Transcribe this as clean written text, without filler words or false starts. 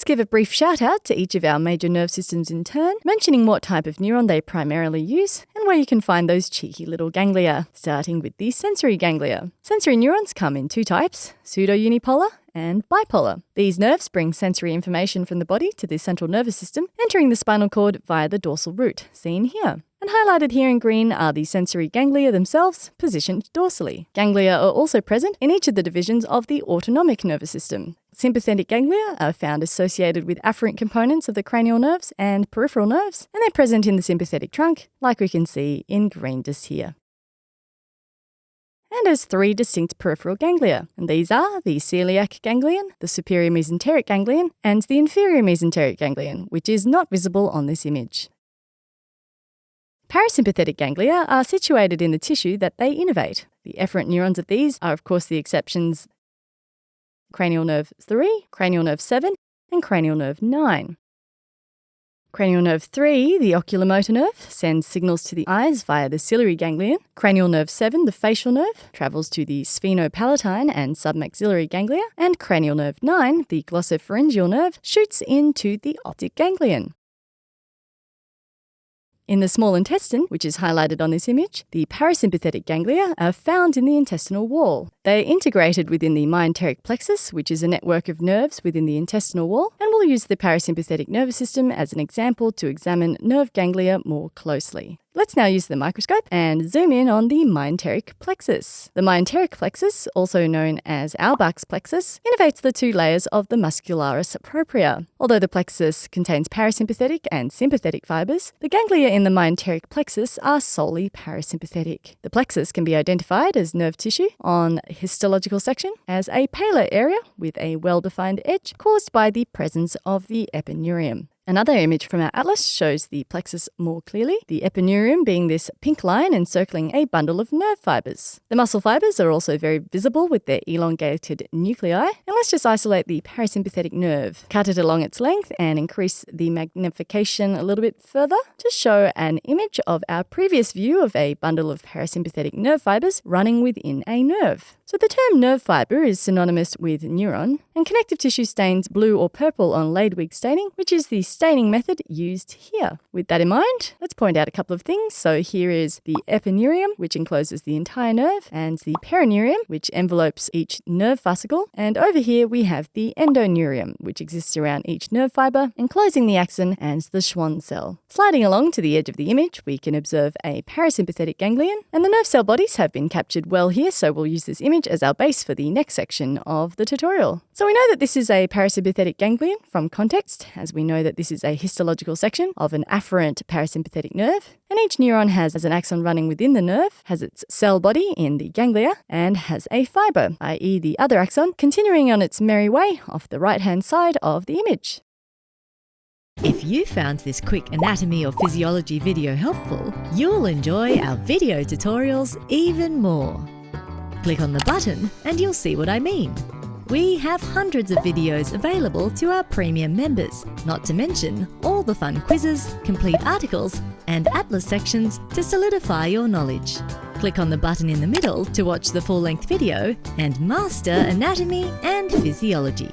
Let's give a brief shout out to each of our major nerve systems in turn, mentioning what type of neuron they primarily use and where you can find those cheeky little ganglia, starting with the sensory ganglia. Sensory neurons come in two types, pseudo-unipolar and bipolar. These nerves bring sensory information from the body to the central nervous system, entering the spinal cord via the dorsal root, seen here. And highlighted here in green are the sensory ganglia themselves, positioned dorsally. Ganglia are also present in each of the divisions of the autonomic nervous system. Sympathetic ganglia are found associated with afferent components of the cranial nerves and peripheral nerves, and they're present in the sympathetic trunk, like we can see in green just here. And as three distinct peripheral ganglia, and these are the celiac ganglion, the superior mesenteric ganglion, and the inferior mesenteric ganglion, which is not visible on this image. Parasympathetic ganglia are situated in the tissue that they innervate. The efferent neurons of these are, of course, the exceptions cranial nerve 3, cranial nerve 7, and cranial nerve 9. Cranial nerve 3, the oculomotor nerve, sends signals to the eyes via the ciliary ganglion. Cranial nerve 7, the facial nerve, travels to the sphenopalatine and submaxillary ganglia. And cranial nerve 9, the glossopharyngeal nerve, shoots into the optic ganglion. In the small intestine, which is highlighted on this image, the parasympathetic ganglia are found in the intestinal wall. They are integrated within the myenteric plexus, which is a network of nerves within the intestinal wall, and we'll use the parasympathetic nervous system as an example to examine nerve ganglia more closely. Let's now use the microscope and zoom in on the myenteric plexus. The myenteric plexus, also known as Auerbach's plexus, innervates the two layers of the muscularis propria. Although the plexus contains parasympathetic and sympathetic fibers, the ganglia in the myenteric plexus are solely parasympathetic. The plexus can be identified as nerve tissue on histological section as a paler area with a well-defined edge caused by the presence of the epineurium. Another image from our atlas shows the plexus more clearly, the epineurium being this pink line encircling a bundle of nerve fibers. The muscle fibers are also very visible with their elongated nuclei, and let's just isolate the parasympathetic nerve, cut it along its length and increase the magnification a little bit further to show an image of our previous view of a bundle of parasympathetic nerve fibers running within a nerve. So the term nerve fiber is synonymous with neuron, and connective tissue stains blue or purple on Leidwig staining, which is the staining method used here. With that in mind, let's point out a couple of things. So here is the epineurium, which encloses the entire nerve, and the perineurium, which envelopes each nerve fascicle. And over here we have the endoneurium, which exists around each nerve fiber, enclosing the axon and the Schwann cell. Sliding along to the edge of the image, we can observe a parasympathetic ganglion, and the nerve cell bodies have been captured well here, so we'll use this image as our base for the next section of the tutorial. So we know that this is a parasympathetic ganglion from context, as we know that this is a histological section of an afferent parasympathetic nerve, and each neuron has an axon running within the nerve, has its cell body in the ganglia, and has a fiber, i.e. the other axon, continuing on its merry way off the right-hand side of the image. If you found this quick anatomy or physiology video helpful, you'll enjoy our video tutorials even more. Click on the button and you'll see what I mean. We have hundreds of videos available to our premium members, not to mention all the fun quizzes, complete articles, and atlas sections to solidify your knowledge. Click on the button in the middle to watch the full-length video and master anatomy and physiology.